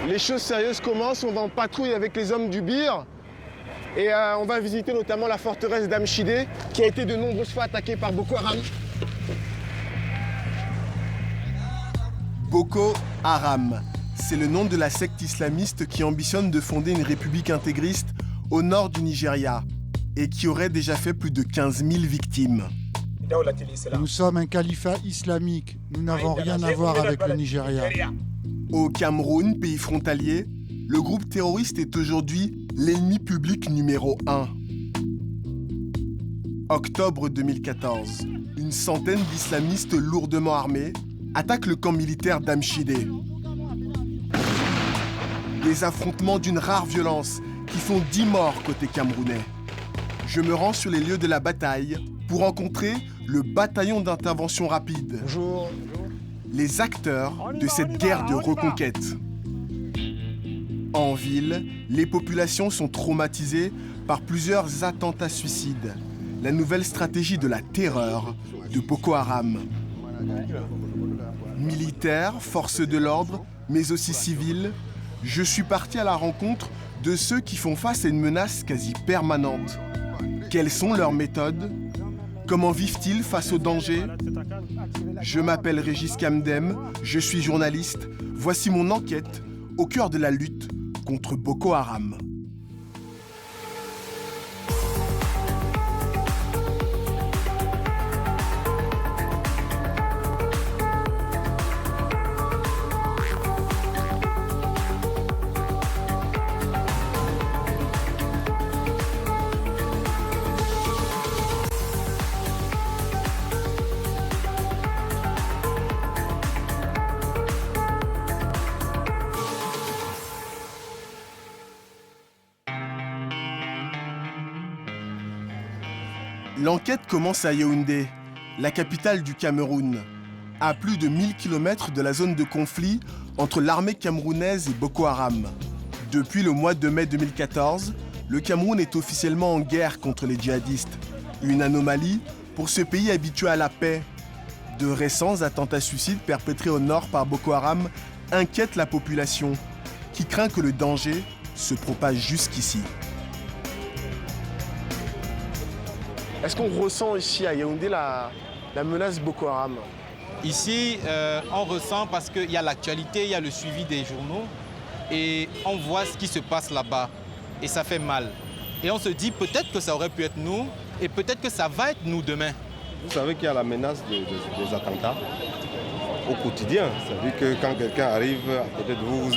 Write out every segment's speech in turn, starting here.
Les choses sérieuses commencent, on va en patrouille avec les hommes du Bir. Et on va visiter notamment la forteresse d'Amchidé, qui a été de nombreuses fois attaquée par Boko Haram. Boko Haram, c'est le nom de la secte islamiste qui ambitionne de fonder une république intégriste au nord du Nigeria et qui aurait déjà fait plus de 15 000 victimes. Nous sommes un califat islamique. Nous n'avons rien à voir avec le Nigeria. Au Cameroun, pays frontalier, le groupe terroriste est aujourd'hui l'ennemi public numéro 1. Octobre 2014, une centaine d'islamistes lourdement armés attaquent le camp militaire d'Amchidé. Des affrontements d'une rare violence qui font 10 morts côté camerounais. Je me rends sur les lieux de la bataille pour rencontrer le bataillon d'intervention rapide. Bonjour. Les acteurs de cette guerre de reconquête. En ville, les populations sont traumatisées par plusieurs attentats suicides. La nouvelle stratégie de la terreur de Boko Haram. Militaires, forces de l'ordre, mais aussi civils, je suis parti à la rencontre de ceux qui font face à une menace quasi permanente. Quelles sont leurs méthodes? Comment vivent-ils face au danger? Je m'appelle Régis Kamdem, je suis journaliste. Voici mon enquête au cœur de la lutte contre Boko Haram. L'enquête commence à Yaoundé, la capitale du Cameroun, à plus de 1000 km de la zone de conflit entre l'armée camerounaise et Boko Haram. Depuis le mois de mai 2014, le Cameroun est officiellement en guerre contre les djihadistes. Une anomalie pour ce pays habitué à la paix. De récents attentats suicides perpétrés au nord par Boko Haram inquiètent la population, qui craint que le danger se propage jusqu'ici. Est-ce qu'on ressent ici à Yaoundé la menace Boko Haram? Ici, on ressent parce qu'il y a l'actualité, il y a le suivi des journaux et on voit ce qui se passe là-bas et ça fait mal. Et on se dit peut-être que ça aurait pu être nous et peut-être que ça va être nous demain. Vous savez qu'il y a la menace des attentats au quotidien. Ça veut dire que quand quelqu'un arrive à côté de vous,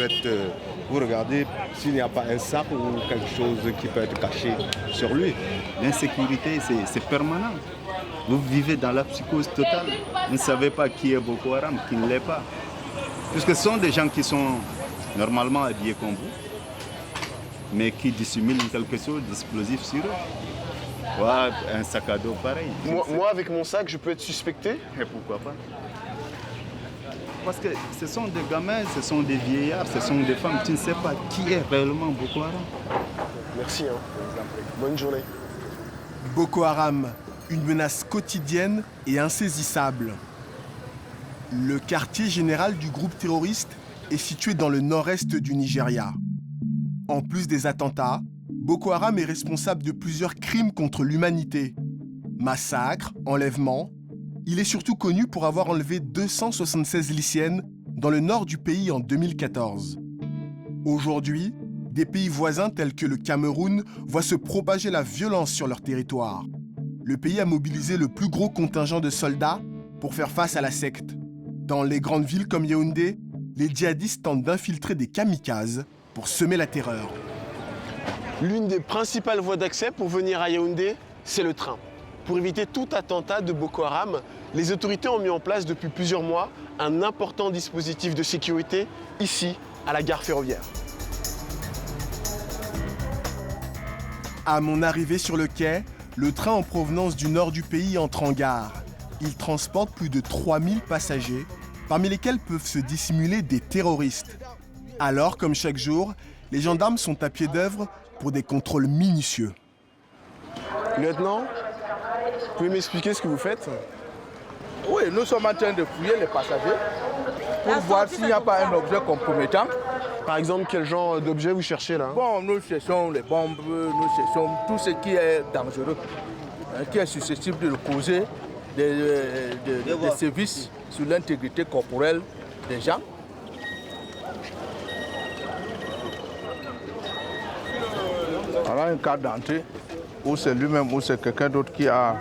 vous regardez s'il n'y a pas un sac ou quelque chose qui peut être caché sur lui. L'insécurité, c'est permanent. Vous vivez dans la psychose totale. Vous ne savez pas qui est Boko Haram, qui ne l'est pas. Puisque ce sont des gens qui sont normalement habillés comme vous, mais qui dissimulent quelque chose d'explosif sur eux. Voilà, un sac à dos pareil. Moi, avec mon sac, je peux être suspecté? Et pourquoi pas? Parce que ce sont des gamins, ce sont des vieillards, ce sont des femmes. Tu ne sais pas qui est réellement Boko Haram. Merci. Bonne journée. Boko Haram, une menace quotidienne et insaisissable. Le quartier général du groupe terroriste est situé dans le nord-est du Nigeria. En plus des attentats, Boko Haram est responsable de plusieurs crimes contre l'humanité. Massacres, enlèvements. Il est surtout connu pour avoir enlevé 276 lycéennes dans le nord du pays en 2014. Aujourd'hui, des pays voisins tels que le Cameroun voient se propager la violence sur leur territoire. Le pays a mobilisé le plus gros contingent de soldats pour faire face à la secte. Dans les grandes villes comme Yaoundé, les djihadistes tentent d'infiltrer des kamikazes pour semer la terreur. L'une des principales voies d'accès pour venir à Yaoundé, c'est le train. Pour éviter tout attentat de Boko Haram, les autorités ont mis en place depuis plusieurs mois un important dispositif de sécurité ici, à la gare ferroviaire. À mon arrivée sur le quai, le train en provenance du nord du pays entre en gare. Il transporte plus de 3000 passagers, parmi lesquels peuvent se dissimuler des terroristes. Alors, comme chaque jour, les gendarmes sont à pied d'œuvre pour des contrôles minutieux. Lieutenant, vous pouvez m'expliquer ce que vous faites? Oui, nous sommes en train de fouiller les passagers pour voir s'il n'y a pas un objet compromettant Par exemple, quel genre d'objet vous cherchez là? Bon, nous cherchons les bombes, nous cherchons tout ce qui est dangereux, qui est susceptible de causer des sévices sur l'intégrité corporelle des gens. Voilà un cas d'entrée où c'est lui-même ou c'est quelqu'un d'autre qui a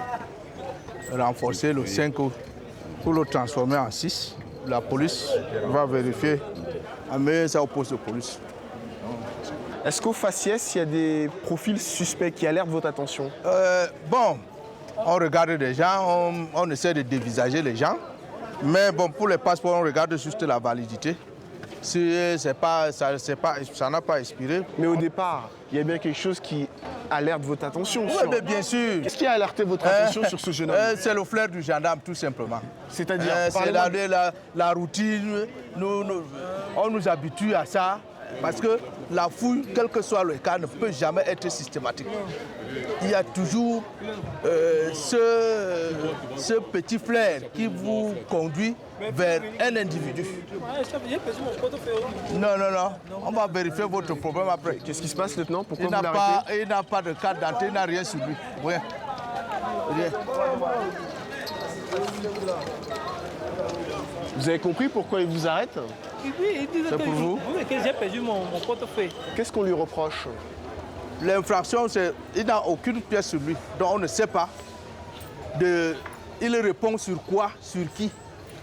renforcé le 5 pour le transformer en 6. La police va vérifier, amener ça au poste de police. Est-ce qu'au faciès, il y a des profils suspects qui alertent votre attention? Bon, on regarde les gens, on essaie de dévisager les gens. Mais bon, pour les passeports, on regarde juste la validité. Si ça n'a pas expiré. Mais au départ, il y a bien quelque chose qui alerte votre attention. Oui, mais bien sûr. Qu'est-ce qui a alerté votre attention sur ce jeune homme? C'est le flair du gendarme, tout simplement. C'est-à-dire c'est la routine, on nous habitue à ça. Parce que la fouille, quel que soit le cas, ne peut jamais être systématique. Il y a toujours ce petit flair qui vous conduit vers un individu. Non. On va vérifier votre problème après. Qu'est-ce qui se passe, lieutenant? Pourquoi vous l'arrêtez? Il n'a pas de carte d'entrée, il n'a rien sur lui. Rien. Vous avez compris pourquoi il vous arrête? Oui, il disait que j'ai perdu mon portefeuille. Qu'est-ce qu'on lui reproche? L'infraction, c'est qu'il n'a aucune pièce sur lui. Donc on ne sait pas. Il répond sur quoi, sur qui.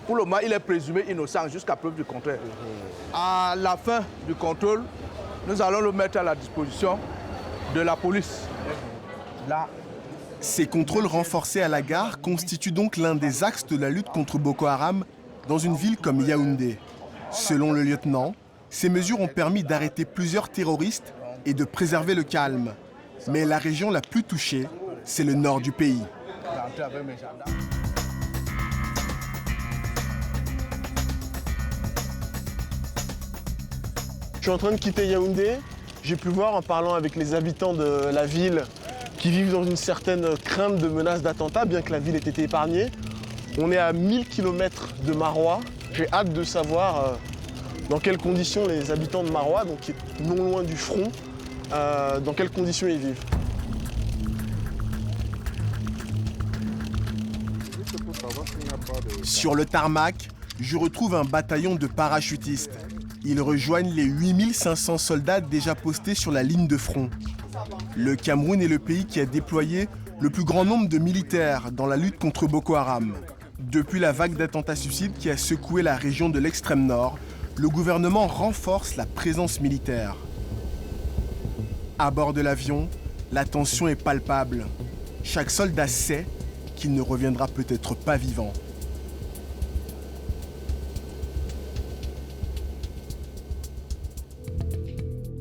Pour le moment, il est présumé innocent jusqu'à preuve du contraire. À la fin du contrôle, nous allons le mettre à la disposition de la police. Là. Ces contrôles renforcés à la gare constituent donc l'un des axes de la lutte contre Boko Haram dans une ville comme Yaoundé. Selon le lieutenant, ces mesures ont permis d'arrêter plusieurs terroristes et de préserver le calme. Mais la région la plus touchée, c'est le nord du pays. Je suis en train de quitter Yaoundé. J'ai pu voir en parlant avec les habitants de la ville qui vivent dans une certaine crainte de menaces d'attentats, bien que la ville ait été épargnée. On est à 1000 km de Maroua. J'ai hâte de savoir dans quelles conditions les habitants de Maroua, donc qui est non loin du front, dans quelles conditions ils vivent. Sur le tarmac, je retrouve un bataillon de parachutistes. Ils rejoignent les 8500 soldats déjà postés sur la ligne de front. Le Cameroun est le pays qui a déployé le plus grand nombre de militaires dans la lutte contre Boko Haram. Depuis la vague d'attentats suicides qui a secoué la région de l'extrême nord, le gouvernement renforce la présence militaire. À bord de l'avion, la tension est palpable. Chaque soldat sait qu'il ne reviendra peut-être pas vivant.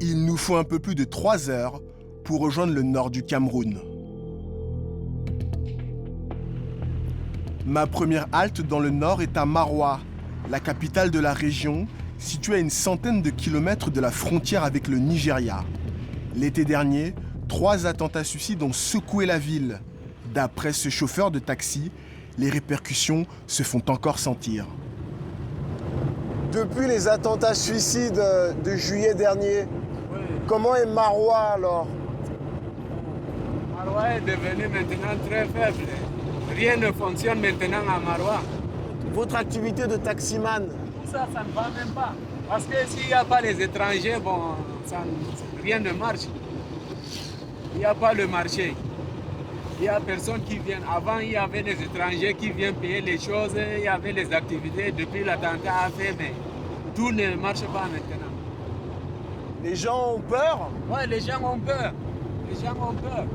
Il nous faut un peu plus de 3 heures pour rejoindre le nord du Cameroun. Ma première halte dans le nord est à Maroua, la capitale de la région, située à une centaine de kilomètres de la frontière avec le Nigeria. L'été dernier, 3 attentats suicides ont secoué la ville. D'après ce chauffeur de taxi, les répercussions se font encore sentir. Depuis les attentats suicides de juillet dernier, comment est Maroua alors? Maroua est devenu maintenant très faible. Rien ne fonctionne maintenant à Maroua. Votre activité de taximan? Ça ne va même pas. Parce que s'il n'y a pas les étrangers, rien ne marche. Il n'y a pas le marché. Il n'y a personne qui vient. Avant, il y avait les étrangers qui viennent payer les choses, il y avait les activités depuis l'attentat à fait, mais tout ne marche pas maintenant. Les gens ont peur? Oui, les gens ont peur. Les gens ont peur.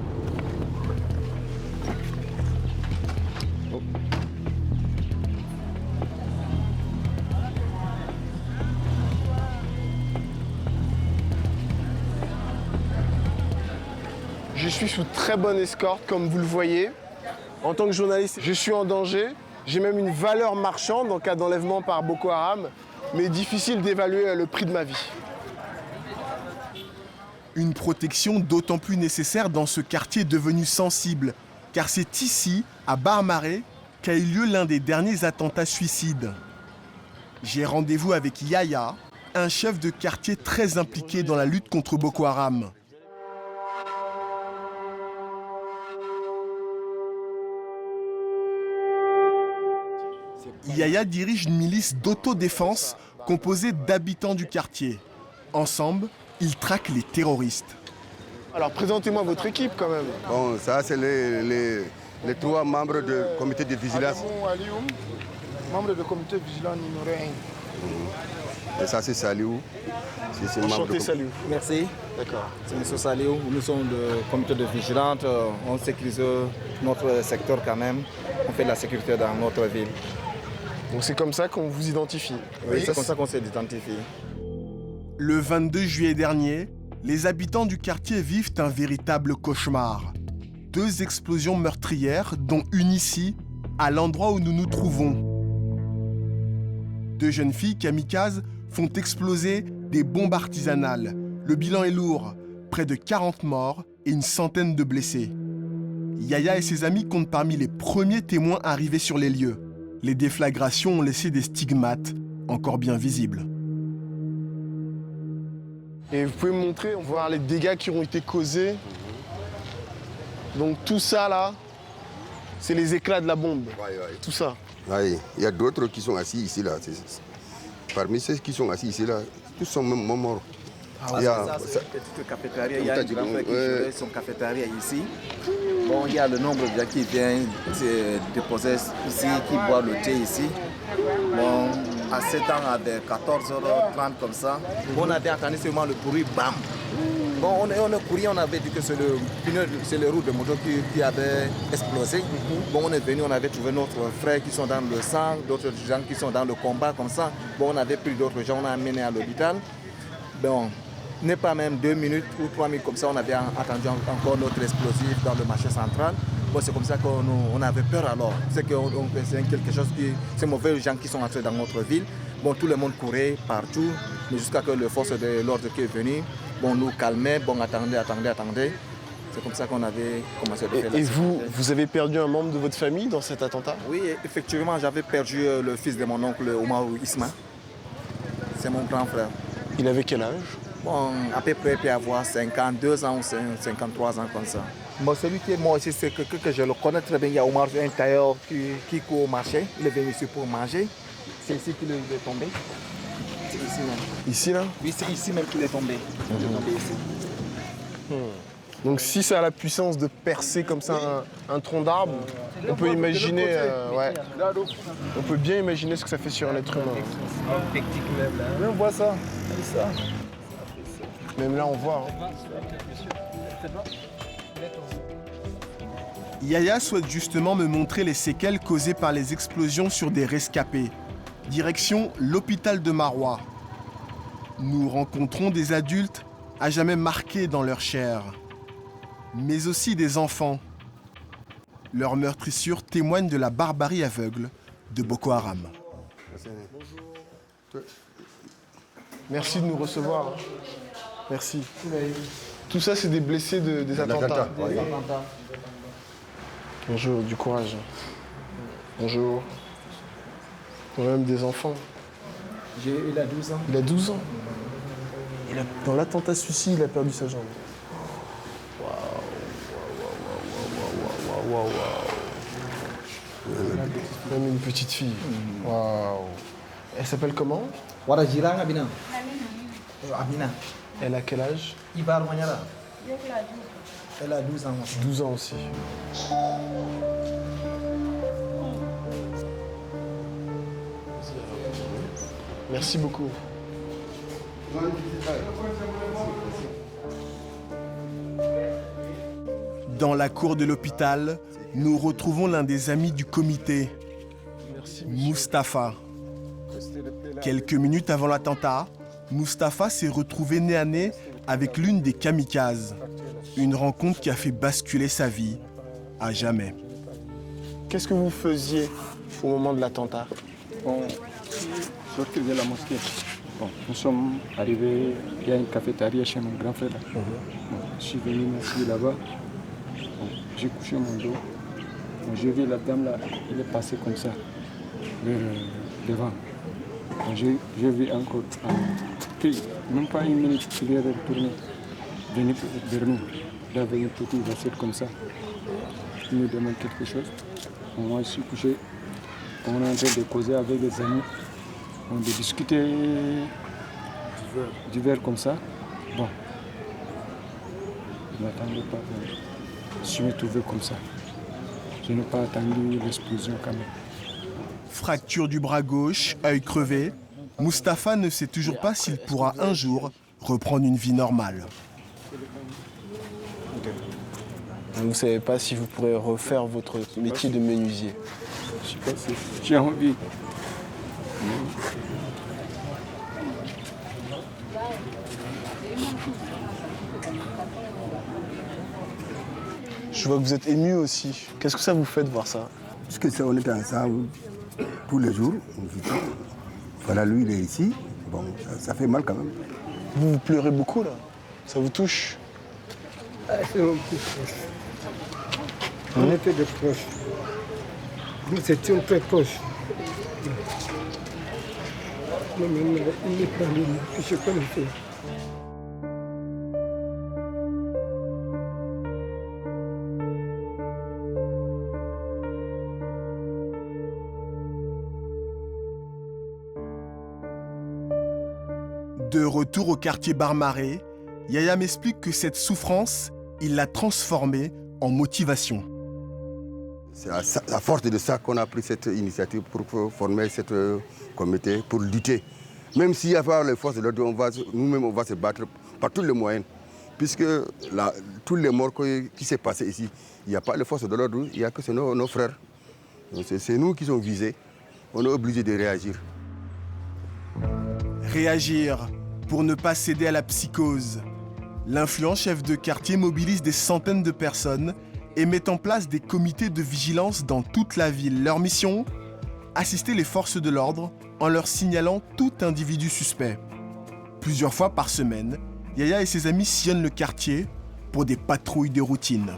Je suis sous très bonne escorte, comme vous le voyez. En tant que journaliste, je suis en danger. J'ai même une valeur marchande en cas d'enlèvement par Boko Haram, mais difficile d'évaluer le prix de ma vie. Une protection d'autant plus nécessaire dans ce quartier devenu sensible, car c'est ici, à Barmaré, qu'a eu lieu l'un des derniers attentats suicides. J'ai rendez-vous avec Yaya, un chef de quartier très impliqué dans la lutte contre Boko Haram. Yaya dirige une milice d'autodéfense composée d'habitants du quartier. Ensemble, ils traquent les terroristes. Alors présentez-moi votre équipe quand même. Bon, ça c'est les 3 membres du comité de vigilance. Membre du comité vigilant numéro 1. Et ça c'est Saliou. Enchanté Saliou. Merci. D'accord. C'est M. Saliou. Nous sommes le comité de vigilance. On sécurise notre secteur quand même. On fait de la sécurité dans notre ville. Donc c'est comme ça qu'on vous identifie. Oui, c'est comme ça qu'on s'identifie. Le 22 juillet dernier, les habitants du quartier vivent un véritable cauchemar. 2 explosions meurtrières, dont une ici, à l'endroit où nous nous trouvons. 2 jeunes filles kamikazes font exploser des bombes artisanales. Le bilan est lourd, près de 40 morts et une centaine de blessés. Yaya et ses amis comptent parmi les premiers témoins arrivés sur les lieux. Les déflagrations ont laissé des stigmates encore bien visibles. Et vous pouvez me montrer, voir les dégâts qui ont été causés. Donc tout ça là, c'est les éclats de la bombe. Tout ça. Oui, il y a d'autres qui sont assis ici là. Parmi ceux qui sont assis ici là, tous sont même morts. Il y a c'est une petite cafétéria, il y a un grand frère qui gérait son cafétéria ici. Bon, il y a le nombre de gens qui viennent se déposer ici, qui boivent le thé ici. Bon, à 7 ans, à 14h30 comme ça, on avait entendu seulement le bruit bam. Bon, on a couru, on avait dit que c'est le roue de moto qui avait explosé. Bon, on est venu, on avait trouvé notre frère qui sont dans le sang, d'autres gens qui sont dans le combat comme ça. Bon, on avait pris d'autres gens, on a amené à l'hôpital. Bon, n'est pas même 2 minutes ou 3 minutes comme ça, on avait attendu encore notre explosif dans le marché central. Bon, c'est comme ça qu'on avait peur alors. C'est quelque chose qui... C'est mauvais gens qui sont entrés dans notre ville. Bon, tout le monde courait partout, mais jusqu'à que le force de l'ordre qui est venu, bon, nous calmait, bon, attendez. C'est comme ça qu'on avait commencé à faire. Et vous avez perdu un membre de votre famille dans cet attentat? Oui, effectivement, j'avais perdu le fils de mon oncle, Omar Isma. C'est mon grand frère. Il avait quel âge? Bon, à peu près, il peut avoir 52 ans ou 53 ans comme ça. Bon, celui qui est mort ici, c'est que je le connais très bien. Il y a Omar, un tailleur qui court au marché. Il est venu ici pour manger. C'est ici qu'il est tombé. C'est ici même. Ici là? Oui, c'est ici même qu'il est tombé. Il est tombé ici. Donc si ça a la puissance de percer comme ça un tronc d'arbre, on peut imaginer, on peut bien imaginer ce que ça fait sur un être humain. Mais on voit ça. Même là on voit. Yaya souhaite justement me montrer les séquelles causées par les explosions sur des rescapés. Direction l'hôpital de Maroua. Nous rencontrons des adultes à jamais marqués dans leur chair, mais aussi des enfants. Leurs meurtrissures témoignent de la barbarie aveugle de Boko Haram. Merci de nous recevoir. Merci. Tout ça, c'est des blessés des attentats. Bonjour, du courage. Bonjour. On a même des enfants. Il a 12 ans. Il a 12 ans. Dans l'attentat suicide, il a perdu sa jambe. Waouh. Même une petite fille. Waouh. Elle s'appelle comment? Warajirang Abina. Amina. Elle a quel âge? Ibar Manyara. Elle a 12 ans aussi. 12 ans aussi. Merci beaucoup. Dans la cour de l'hôpital, nous retrouvons l'un des amis du comité, Mustapha. Quelques minutes avant l'attentat, Mustapha s'est retrouvé nez à nez avec l'une des kamikazes. Une rencontre qui a fait basculer sa vie à jamais. Qu'est-ce que vous faisiez au moment de l'attentat? On sortait de la mosquée. Bon, nous sommes arrivés, il y a une cafétéria chez mon grand frère. Bon, je suis venu m'asseoir là-bas. Bon, j'ai couché mon dos. Bon, j'ai vu la dame là, elle est passée comme ça, devant. Bon, j'ai vu encore même pas une minute, il vient de retourner, venir vers nous. Là, avec une petite assiette comme ça. Il nous demande quelque chose. Moi, je suis couché. On est en train de causer avec des amis. On de discuter du verre comme ça. Bon. Je ne m'attendais pas. Je suis retrouvé comme ça. Je n'ai pas attendu l'explosion quand même. Fracture du bras gauche, œil crevé, Mustapha ne sait toujours pas s'il pourra un jour reprendre une vie normale. Vous ne savez pas si vous pourrez refaire votre métier de menuisier? Je sais pas si j'ai envie. Je vois que vous êtes ému aussi. Qu'est-ce que ça vous fait de voir ça? Parce que ça, on est ensemble tous les jours. Voilà, lui, il est ici. Bon, ça fait mal quand même. Vous pleurez beaucoup là? Ça vous touche? C'est mon petit proche. On était des proches. Nous étions très proches. Mais maintenant, il n'est pas libre. Je sais pas le faire. De retour au quartier Barmaré, Yaya m'explique que cette souffrance, il l'a transformée en motivation. C'est à force de ça qu'on a pris cette initiative pour former cette comité, pour lutter. Même s'il y a pas les forces de l'ordre, nous-mêmes on va se battre par tous les moyens. Puisque tous les morts qui s'est passé ici, il n'y a pas les forces de l'ordre, il n'y a que nos frères. C'est nous qui sommes visés. On est obligé de réagir. Réagir pour ne pas céder à la psychose. L'influent chef de quartier mobilise des centaines de personnes et met en place des comités de vigilance dans toute la ville. Leur mission ? Assister les forces de l'ordre en leur signalant tout individu suspect. Plusieurs fois par semaine, Yaya et ses amis sillonnent le quartier pour des patrouilles de routine.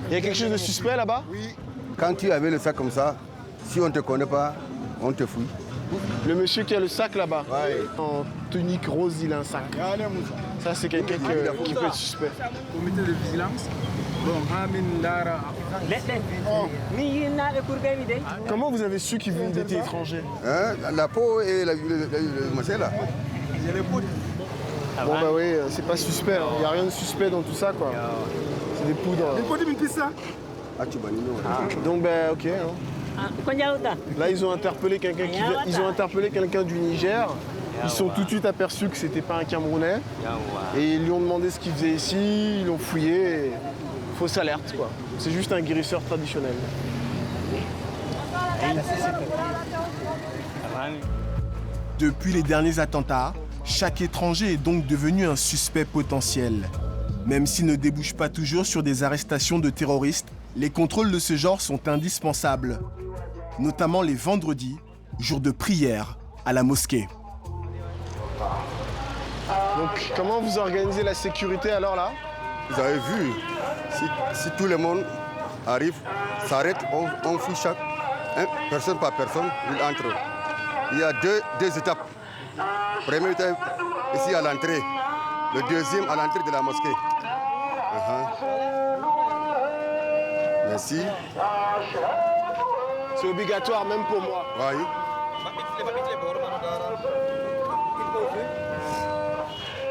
Il y a quelque chose de suspect là-bas? Oui. Quand tu avais le sac comme ça, si on ne te connaît pas, on te fouille. Le monsieur qui a le sac là-bas, en tunique rose, il a un sac. Ça, c'est quelqu'un qui peut être suspect. Comité de vigilance. Comment vous avez su qu'il était étranger? La peau et le machin là. Bon bah oui, c'est pas suspect, il n'y a rien de suspect dans tout ça quoi. C'est des poudres. Donc bah ok. Là ils ont interpellé quelqu'un du Niger. Ils sont tout de suite aperçus que c'était pas un Camerounais. Et ils lui ont demandé ce qu'il faisait ici, ils l'ont fouillé. Et fausse alerte quoi. C'est juste un guérisseur traditionnel. Depuis les derniers attentats, chaque étranger est donc devenu un suspect potentiel. Même s'il ne débouche pas toujours sur des arrestations de terroristes, les contrôles de ce genre sont indispensables. Notamment les vendredis, jour de prière à la mosquée. Donc comment vous organisez la sécurité alors là? Vous avez vu, si tout le monde arrive, s'arrête, on fouille chaque, personne par personne, il entre. Il y a deux étapes. Première étape, ici à l'entrée. Le deuxième à l'entrée de la mosquée. Merci. C'est obligatoire même pour moi. Oui.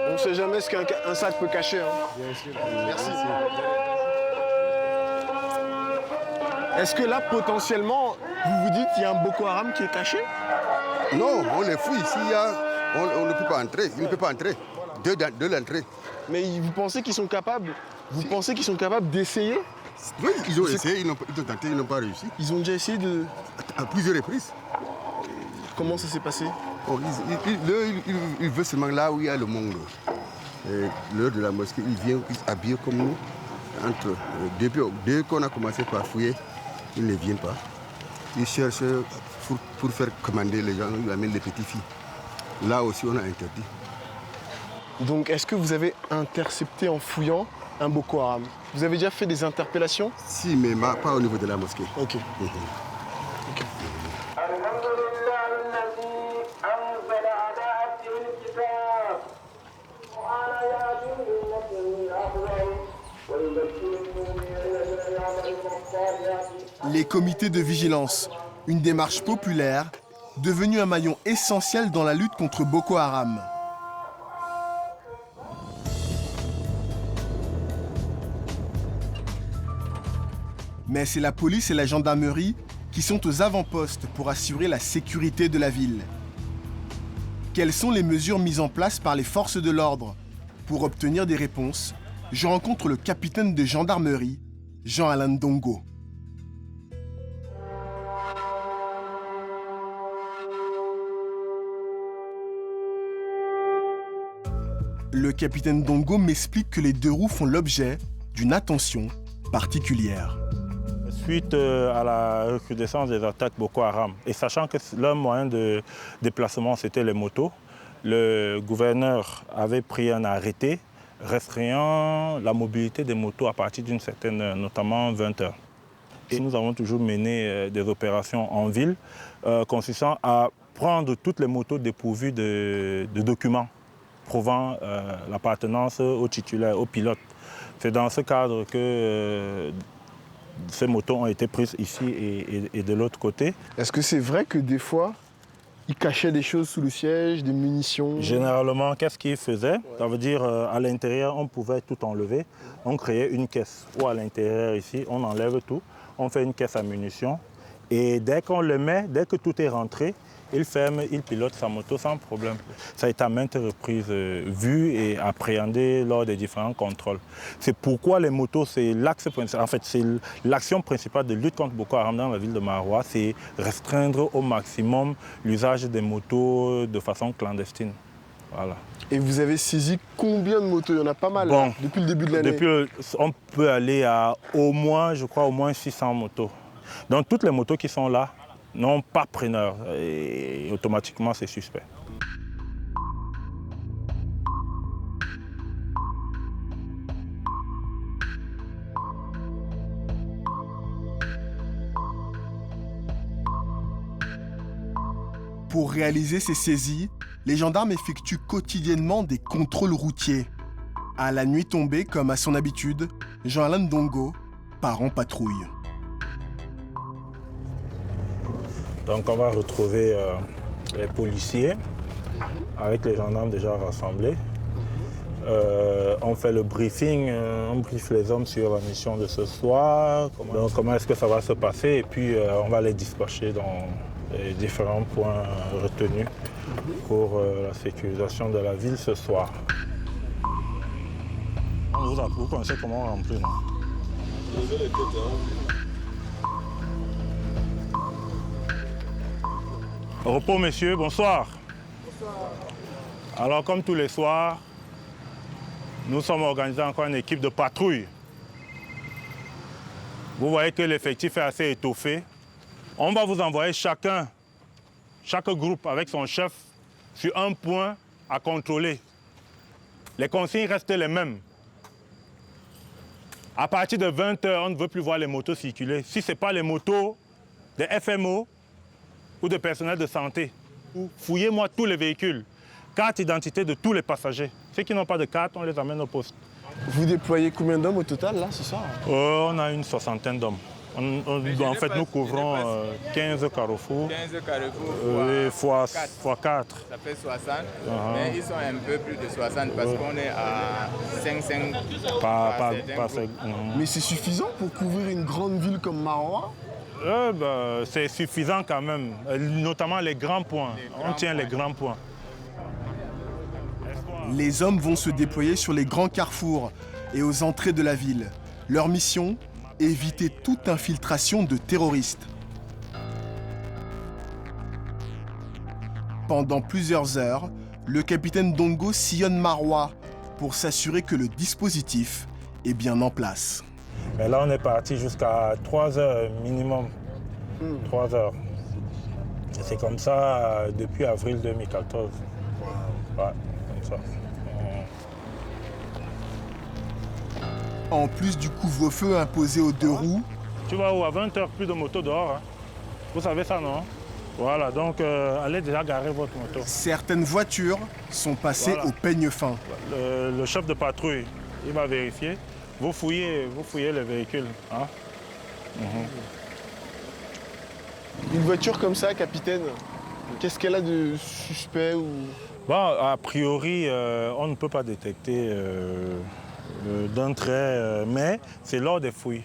On ne sait jamais ce qu'un sac peut cacher. Hein. Bien sûr. Merci. Est-ce que là, potentiellement, vous vous dites qu'il y a un Boko Haram qui est caché? Non, on les fouille. On ne peut pas entrer. Il ne peut pas entrer. De l'entrée. Mais vous pensez qu'ils sont capables? Vous pensez qu'ils sont capables d'essayer? Oui, ils ont essayé, ils ont tenté, ils n'ont pas réussi. Ils ont déjà essayé de... À plusieurs reprises. Comment ça s'est passé? Il veut seulement là où il y a le monde. L'heure de la mosquée, il vient habillé comme nous. Dès qu'on a commencé par fouiller, ils ne viennent pas. Ils cherchent pour faire commander les gens, ils amènent les petites filles. Là aussi, on a interdit. Donc, est-ce que vous avez intercepté en fouillant un Boko Haram? Vous avez déjà fait des interpellations? Si, mais pas au niveau de la mosquée. Ok. Les comités de vigilance, une démarche populaire, devenue un maillon essentiel dans la lutte contre Boko Haram. Mais c'est la police et la gendarmerie qui sont aux avant-postes pour assurer la sécurité de la ville. Quelles sont les mesures mises en place par les forces de l'ordre? Pour obtenir des réponses, je rencontre le capitaine de gendarmerie, Jean-Alain Ndongo. Le capitaine Ndongo m'explique que les 2 roues font l'objet d'une attention particulière. Suite à la recrudescence des attaques Boko Haram, et sachant que leur moyen de déplacement c'était les motos, le gouverneur avait pris un arrêté restreignant la mobilité des motos à partir d'une certaine, notamment 20 heures. Et nous avons toujours mené des opérations en ville consistant à prendre toutes les motos dépourvues de documents prouvant l'appartenance au titulaire, au pilote. C'est dans ce cadre que ces motos ont été prises ici et de l'autre côté. Est-ce que c'est vrai que des fois, ils cachaient des choses sous le siège, des munitions? Généralement, qu'est-ce qu'ils faisaient? Ça veut dire à l'intérieur, on pouvait tout enlever. On créait une caisse. Ou à l'intérieur ici, on enlève tout. On fait une caisse à munitions. Et dès qu'on le met, dès que tout est rentré, il ferme, il pilote sa moto sans problème. Ça a été à maintes reprises vu et appréhendé lors des différents contrôles. C'est pourquoi les motos, c'est l'axe principal. En fait, c'est l'action principale de lutte contre Boko Haram dans la ville de Maroua, c'est restreindre au maximum l'usage des motos de façon clandestine. Voilà. Et vous avez saisi combien de motos? Il y en a pas mal bon, depuis le début de l'année. On peut aller à au moins, je crois, au moins 600 motos. Donc toutes les motos qui sont là n'ont pas preneur et automatiquement c'est suspect. Pour réaliser ces saisies, les gendarmes effectuent quotidiennement des contrôles routiers. À la nuit tombée, comme à son habitude, Jean-Alain Ndongo part en patrouille. Donc on va retrouver les policiers avec les gendarmes déjà rassemblés. On fait le briefing, on briefe les hommes sur la mission de ce soir, comment est-ce que ça va se passer et puis on va les dispatcher dans les différents points retenus pour la sécurisation de la ville ce soir. Vous connaissez comment on remplit, non? Repos, messieurs, bonsoir. Bonsoir. Alors, comme tous les soirs, nous sommes organisés encore une équipe de patrouille. Vous voyez que l'effectif est assez étoffé. On va vous envoyer chaque groupe avec son chef sur un point à contrôler. Les consignes restent les mêmes. À partir de 20 h, on ne veut plus voir les motos circuler. Si ce n'est pas les motos des FMO, ou de personnel de santé. Fouillez-moi tous les véhicules. Carte d'identité de tous les passagers. Ceux qui n'ont pas de carte, on les amène au poste. Vous déployez combien d'hommes au total, là, ce soir? On a une 60aine d'hommes. En fait, nous couvrons 15 carrefours. 15 carrefours fois 4. Ça fait 60. Mais ils sont un peu plus de 60 parce qu'on est à 5 Mais c'est suffisant pour couvrir une grande ville comme Maroua? C'est suffisant quand même, notamment les grands points. On tient les grands points. Les hommes vont se déployer sur les grands carrefours et aux entrées de la ville. Leur mission, éviter toute infiltration de terroristes. Pendant plusieurs heures, le capitaine Ndongo sillonne Maroua pour s'assurer que le dispositif est bien en place. Mais là, on est parti jusqu'à 3 heures minimum. 3 heures. Et c'est comme ça depuis avril 2014. Ouais, comme ça. En plus du couvre-feu imposé aux 2 roues... Tu vois où à 20 h, plus de motos dehors. Hein. Vous savez ça, non? Voilà, donc allez déjà garer votre moto. Certaines voitures sont passées au peigne fin. Le chef de patrouille, il va vérifier. Vous fouillez les véhicules. Hein? Une voiture comme ça, capitaine, qu'est-ce qu'elle a de suspect ou... Bon, a priori, on ne peut pas détecter d'un trait, mais c'est lors des fouilles.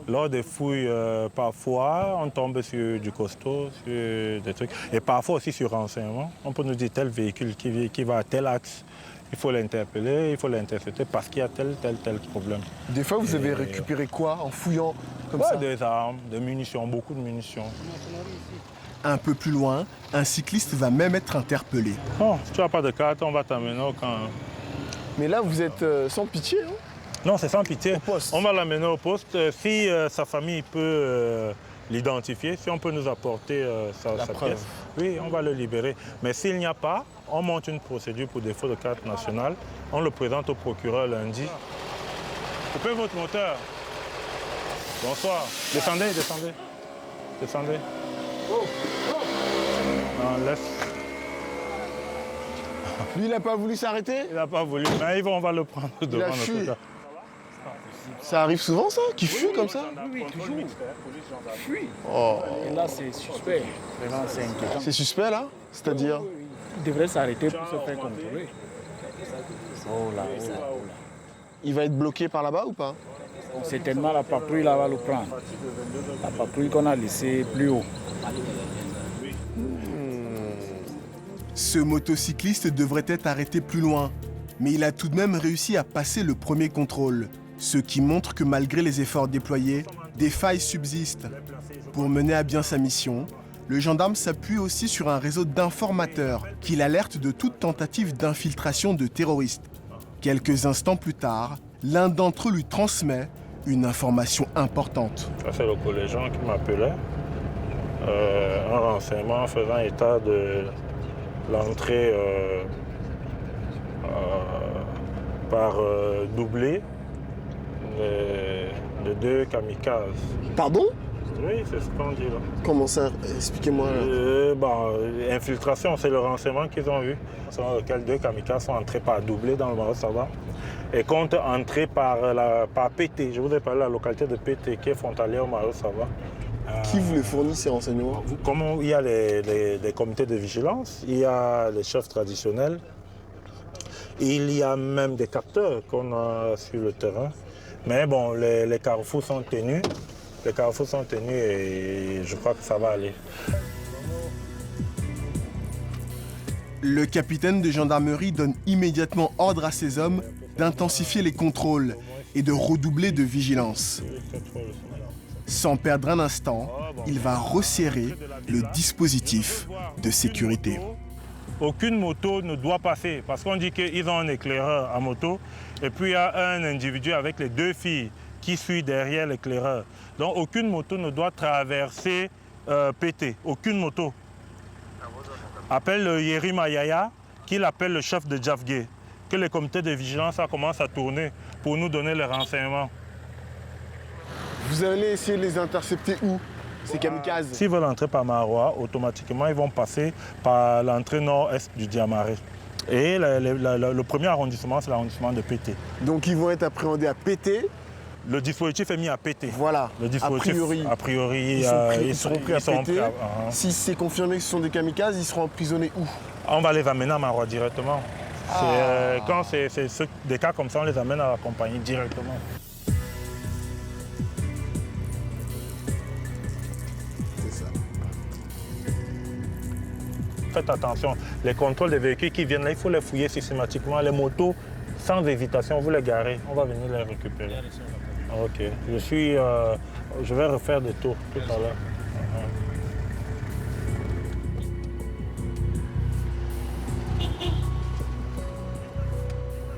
Lors des fouilles, parfois, on tombe sur du costaud, sur des trucs. Et parfois aussi sur renseignement. On peut nous dire tel véhicule qui va à tel axe. Il faut l'interpeller, il faut l'intercepter parce qu'il y a tel problème. Des fois, vous avez récupéré quoi en fouillant comme ça? Des armes, des munitions, beaucoup de munitions. Un peu plus loin, un cycliste va même être interpellé. Oh, si tu n'as pas de carte, on va t'amener au camp. Mais là, vous êtes sans pitié, hein? Non, c'est sans pitié. On va l'amener au poste. Si sa famille peut l'identifier, si on peut nous apporter sa pièce, oui, on va le libérer. Mais s'il n'y a pas, on monte une procédure pour défaut de carte nationale. On le présente au procureur lundi. Coupez votre moteur. Bonsoir. Descendez. Non, laisse. Lui, il n'a pas voulu s'arrêter? Il n'a pas voulu, mais on va le prendre devant notre cas. Ça arrive souvent, ça? Qui fuit comme ça? Oui, toujours. Fuit. Oh. Et là, c'est suspect. Vraiment, c'est inquiétant. C'est suspect, là? C'est-à-dire? Il devrait s'arrêter pour se faire contrôler. Oh là. Il va être bloqué par là-bas ou pas? Certainement, la patrouille là va le prendre. La patrouille qu'on a laissée plus haut. Ce motocycliste devrait être arrêté plus loin, mais il a tout de même réussi à passer le premier contrôle, ce qui montre que malgré les efforts déployés, des failles subsistent. Pour mener à bien sa mission, le gendarme s'appuie aussi sur un réseau d'informateurs qui l'alertent de toute tentative d'infiltration de terroristes. Quelques instants plus tard, l'un d'entre eux lui transmet une information importante. Ça, c'est le collégien qui m'appelait. Un renseignement faisant état de l'entrée par doublé de 2 kamikazes. Pardon? Oui, c'est ce qu'on dit là. Comment ça? Expliquez-moi. Infiltration, c'est le renseignement qu'ils ont eu, selon lequel 2 kamikazes sont entrés par doublé dans le Maroc-Sava et comptent entrer par PT. Je vous ai parlé de la localité de PT qui est frontalière au Maroc-Sava. Qui vous les fournit ces renseignements? Comme il y a les comités de vigilance, il y a les chefs traditionnels, il y a même des capteurs qu'on a sur le terrain. Mais bon, les carrefours sont tenus. Les carrefours sont tenus et je crois que ça va aller. Le capitaine de gendarmerie donne immédiatement ordre à ses hommes d'intensifier les contrôles et de redoubler de vigilance. Sans perdre un instant, il va resserrer le dispositif de sécurité. Aucune moto ne doit passer parce qu'on dit qu'ils ont un éclaireur à moto et puis il y a un individu avec les 2 filles qui suit derrière l'éclaireur. Donc aucune moto ne doit traverser PT, aucune moto. Appelle le Yeri Mayaya, qu'il appelle le chef de Djafgué, que les comités de vigilance commencent à tourner pour nous donner les renseignements. Vous allez essayer de les intercepter où, ces kamikazes? S'ils veulent entrer par Maroua, automatiquement, ils vont passer par l'entrée nord-est du Diamaré. Et le premier arrondissement, c'est l'arrondissement de PT. Donc ils vont être appréhendés à PT? Le dispositif est mis à PT. Voilà, le dispositif, a priori ils seront pris à PT. Si c'est confirmé que ce sont des kamikazes, ils seront emprisonnés où? On va les amener à Maroua directement. Quand c'est des cas comme ça, on les amène à la compagnie directement. Faites attention, les contrôles des véhicules qui viennent là, il faut les fouiller systématiquement. Les motos, sans hésitation, vous les garez, on va venir les récupérer. Ok, je vais refaire des tours tout à l'heure.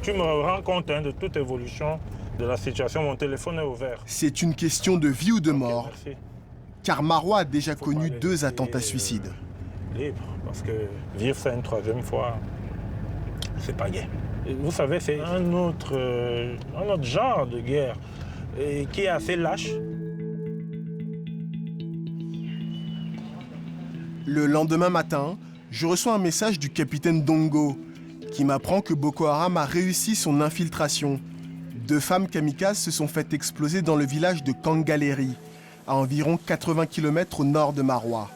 Tu me rends compte de toute évolution de la situation, mon téléphone est ouvert. C'est une question de vie ou de mort, merci. Car Maroua a déjà connu 2 attentats suicides. Libre, parce que vivre ça une 3e fois, c'est pas gai. Et vous savez, c'est un autre genre de guerre qui est assez lâche. Le lendemain matin, je reçois un message du capitaine Dongo qui m'apprend que Boko Haram a réussi son infiltration. 2 femmes kamikazes se sont faites exploser dans le village de Kangaleri, à environ 80 km au nord de Maroua.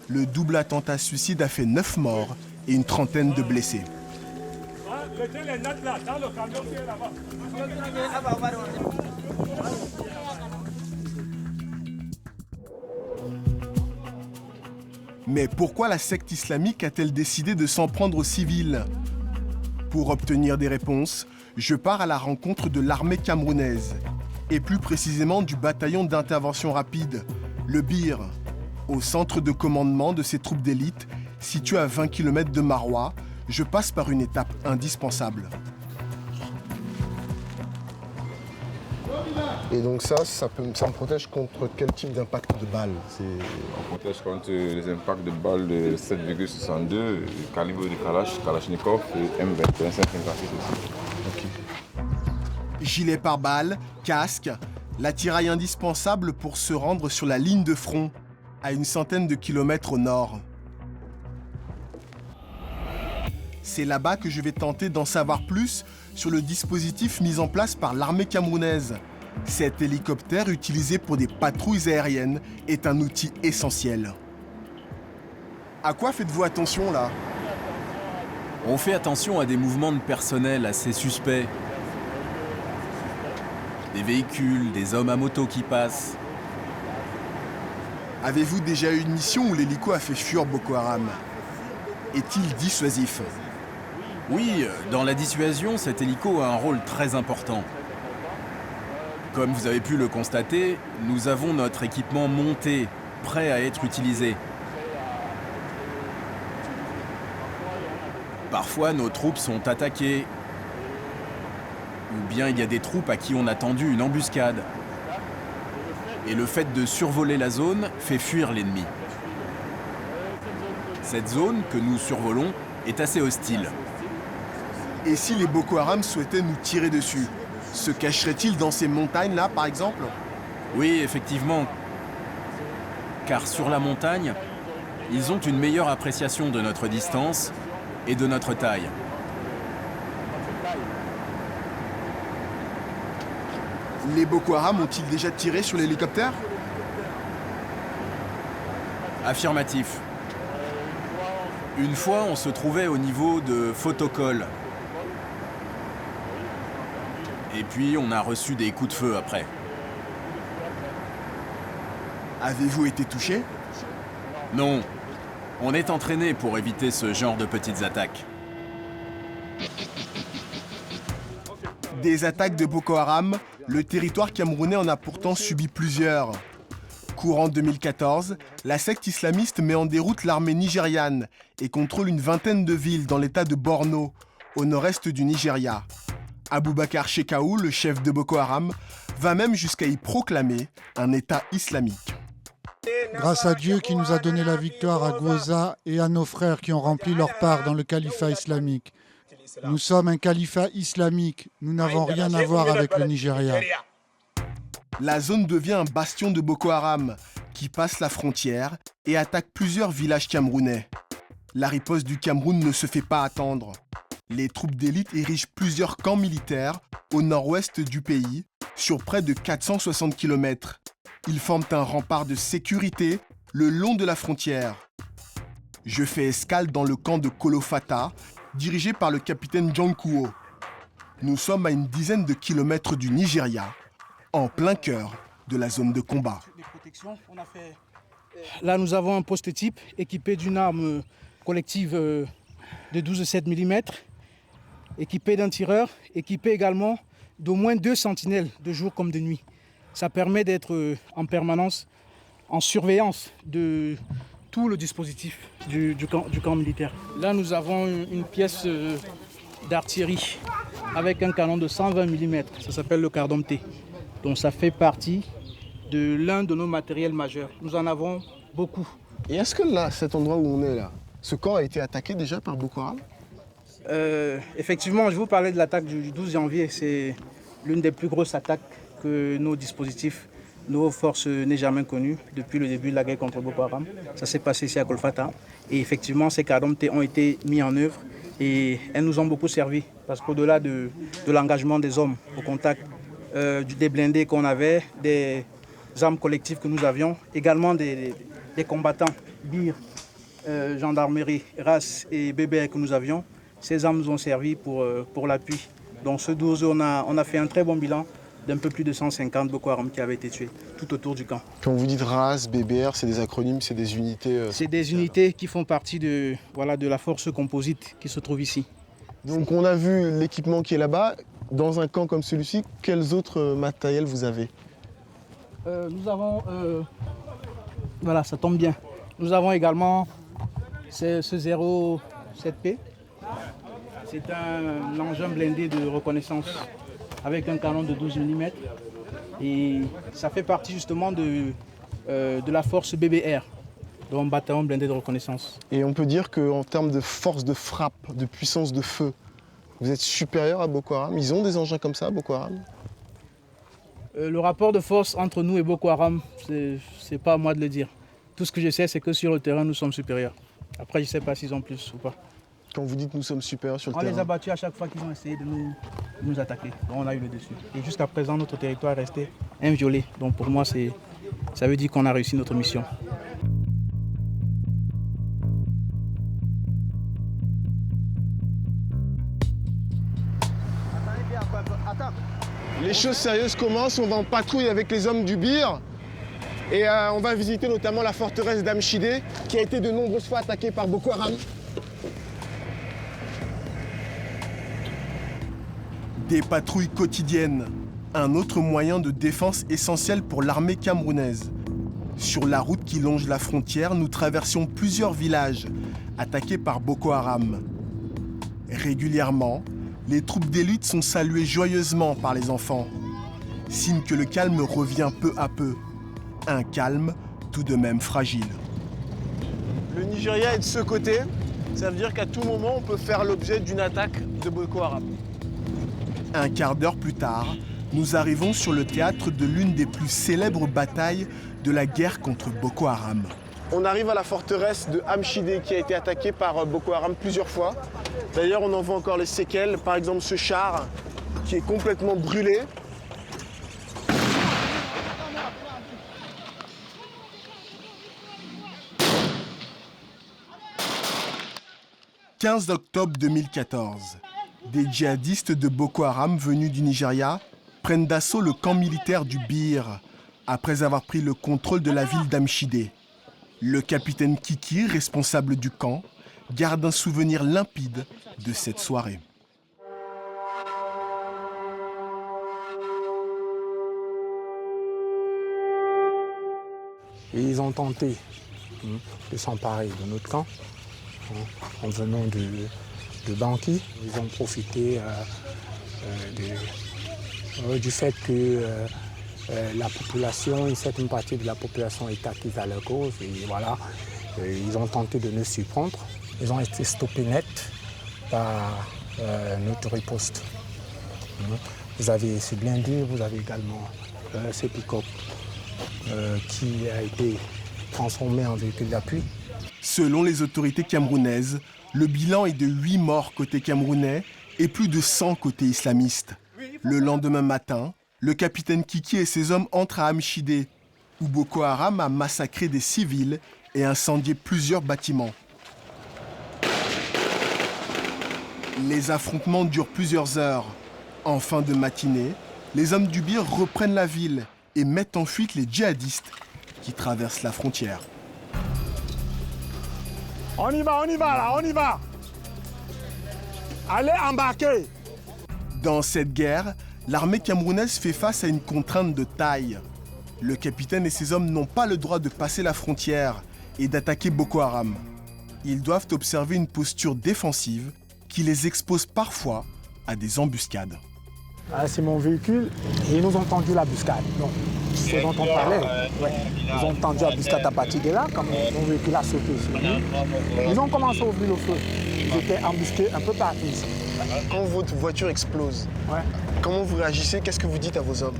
Le double attentat suicide a fait 9 morts et une trentaine de blessés. Mais pourquoi la secte islamique a-t-elle décidé de s'en prendre aux civils? Pour obtenir des réponses, je pars à la rencontre de l'armée camerounaise, et plus précisément du bataillon d'intervention rapide, le BIR, au centre de commandement de ces troupes d'élite, situé à 20 km de Maroua. Je passe par une étape indispensable. Et donc ça me protège contre quel type d'impact de balles? On protège contre les impacts de balles de 7,62, calibre de Kalachnikov et M21 5,56 aussi. Okay. Gilet pare-balles, casque, l'attirail indispensable pour se rendre sur la ligne de front, à une centaine de kilomètres au nord. C'est là-bas que je vais tenter d'en savoir plus sur le dispositif mis en place par l'armée camerounaise. Cet hélicoptère utilisé pour des patrouilles aériennes est un outil essentiel. À quoi faites-vous attention là? On fait attention à des mouvements de personnel assez suspects. Des véhicules, des hommes à moto qui passent. Avez-vous déjà eu une mission où l'hélico a fait fuir Boko Haram? Est-il dissuasif? Oui, dans la dissuasion, cet hélico a un rôle très important. Comme vous avez pu le constater, nous avons notre équipement monté, prêt à être utilisé. Parfois, nos troupes sont attaquées. Ou bien il y a des troupes à qui on a tendu une embuscade. Et le fait de survoler la zone fait fuir l'ennemi. Cette zone que nous survolons est assez hostile. Et si les Boko Haram souhaitaient nous tirer dessus, se cacheraient-ils dans ces montagnes-là, par exemple? Oui, effectivement. Car sur la montagne, ils ont une meilleure appréciation de notre distance et de notre taille. Les Boko Haram ont-ils déjà tiré sur l'hélicoptère? Affirmatif. Une fois, on se trouvait au niveau de Photocol. Et puis, on a reçu des coups de feu après. Avez-vous été touché? Non. On est entraîné pour éviter ce genre de petites attaques. Des attaques de Boko Haram, le territoire camerounais en a pourtant subi plusieurs. Courant 2014, la secte islamiste met en déroute l'armée nigériane et contrôle une vingtaine de villes dans l'état de Borno, au nord-est du Nigeria. Aboubakar Shekau, le chef de Boko Haram, va même jusqu'à y proclamer un État islamique. Grâce à Dieu qui nous a donné la victoire à Gwoza et à nos frères qui ont rempli leur part dans le califat islamique. Nous sommes un califat islamique, nous n'avons rien à voir avec le Nigeria. La zone devient un bastion de Boko Haram qui passe la frontière et attaque plusieurs villages camerounais. La riposte du Cameroun ne se fait pas attendre. Les troupes d'élite érigent plusieurs camps militaires au nord-ouest du pays, sur près de 460 km. Ils forment un rempart de sécurité le long de la frontière. Je fais escale dans le camp de Kolofata, dirigé par le capitaine Jankuo. Nous sommes à une dizaine de kilomètres du Nigeria, en plein cœur de la zone de combat. Là, nous avons un poste type équipé d'une arme collective de 12,7 mm, équipé d'un tireur, équipé également d'au moins 2 sentinelles de jour comme de nuit. Ça permet d'être en permanence en surveillance de tout le dispositif du camp militaire. Là, nous avons une pièce d'artillerie avec un canon de 120 mm. Ça s'appelle le Cardomté. Donc ça fait partie de l'un de nos matériels majeurs. Nous en avons beaucoup. Et est-ce que là, cet endroit où on est là, ce camp a été attaqué déjà par Boko Haram? Effectivement, je vous parlais de l'attaque du 12 janvier. C'est l'une des plus grosses attaques que nos dispositifs, nos forces n'aient jamais connues depuis le début de la guerre contre Boko Haram. Ça s'est passé ici à Kolfata. Et effectivement, ces Cardomté ont été mis en œuvre et elles nous ont beaucoup servi. Parce qu'au-delà de l'engagement des hommes au contact des blindés qu'on avait, des armes collectives que nous avions, également des combattants, BIR, gendarmerie, RAS et BBR que nous avions. Ces armes nous ont servi pour l'appui. Donc ce 12, on a fait un très bon bilan d'un peu plus de 150 Boko Haram qui avaient été tués tout autour du camp. Quand vous dites RAS, BBR, c'est des acronymes, c'est des unités... C'est des unités qui font partie de la force composite qui se trouve ici. Donc on a vu l'équipement qui est là-bas. Dans un camp comme celui-ci, quels autres matériels vous avez? Nous avons... voilà, ça tombe bien. Nous avons également ce 07P. C'est un engin blindé de reconnaissance avec un canon de 12 mm. Et ça fait partie justement de la force BBR, donc bataillon blindé de reconnaissance. Et on peut dire qu'en termes de force de frappe, de puissance de feu, vous êtes supérieur à Boko Haram? Ils ont des engins comme ça, Boko Haram? Le rapport de force entre nous et Boko Haram, c'est pas à moi de le dire. Tout ce que je sais, c'est que sur le terrain, nous sommes supérieurs. Après, je ne sais pas s'ils ont plus ou pas. Quand vous dites nous sommes supérieurs sur le terrain? On les a battus à chaque fois qu'ils ont essayé de nous attaquer. Donc on a eu le dessus. Et jusqu'à présent, notre territoire est resté inviolé. Donc pour moi, ça veut dire qu'on a réussi notre mission. Les choses sérieuses commencent. On va en patrouille avec les hommes du BIR. Et on va visiter notamment la forteresse d'Amchidé, qui a été de nombreuses fois attaquée par Boko Haram. Des patrouilles quotidiennes, un autre moyen de défense essentiel pour l'armée camerounaise. Sur la route qui longe la frontière, nous traversions plusieurs villages attaqués par Boko Haram. Régulièrement, les troupes d'élite sont saluées joyeusement par les enfants, signe que le calme revient peu à peu. Un calme tout de même fragile. Le Nigeria est de ce côté, ça veut dire qu'à tout moment, on peut faire l'objet d'une attaque de Boko Haram. Un quart d'heure plus tard, nous arrivons sur le théâtre de l'une des plus célèbres batailles de la guerre contre Boko Haram. On arrive à la forteresse de Amchidé qui a été attaquée par Boko Haram plusieurs fois. D'ailleurs, on en voit encore les séquelles. Par exemple, ce char qui est complètement brûlé. « 15 octobre 2014. Des djihadistes de Boko Haram venus du Nigeria prennent d'assaut le camp militaire du Bir après avoir pris le contrôle de la ville d'Amchidé. Le capitaine Kiki, responsable du camp, garde un souvenir limpide de cette soirée. Ils ont tenté de s'emparer de notre camp en venant de Banqui. Ils ont profité du fait que la population, une certaine partie de la population est acquise à leur cause. Et voilà, ils ont tenté de nous surprendre. Ils ont été stoppés net par notre riposte. Vous avez ce blindé, vous avez également ce pick-up qui a été transformé en véhicule d'appui. Selon les autorités camerounaises, le bilan est de 8 morts côté camerounais et plus de 100 côté islamiste. Le lendemain matin, le capitaine Kiki et ses hommes entrent à Amchidé, où Boko Haram a massacré des civils et incendié plusieurs bâtiments. Les affrontements durent plusieurs heures. En fin de matinée, les hommes du Bir reprennent la ville et mettent en fuite les djihadistes qui traversent la frontière. On y va là, on y va. Allez embarquer. Dans cette guerre, l'armée camerounaise fait face à une contrainte de taille. Le capitaine et ses hommes n'ont pas le droit de passer la frontière et d'attaquer Boko Haram. Ils doivent observer une posture défensive qui les expose parfois à des embuscades. Ah, c'est mon véhicule et ils nous ont tendu l'embuscade. Donc, ce dont on parlait, ils ont tendu l'embuscade à partir de là, comme mon véhicule a sauté sur lui. Ils ont commencé à ouvrir le feu. Ils étaient embusqués un peu partout ici. Quand votre voiture explose, comment vous réagissez? Qu'est-ce que vous dites à vos hommes?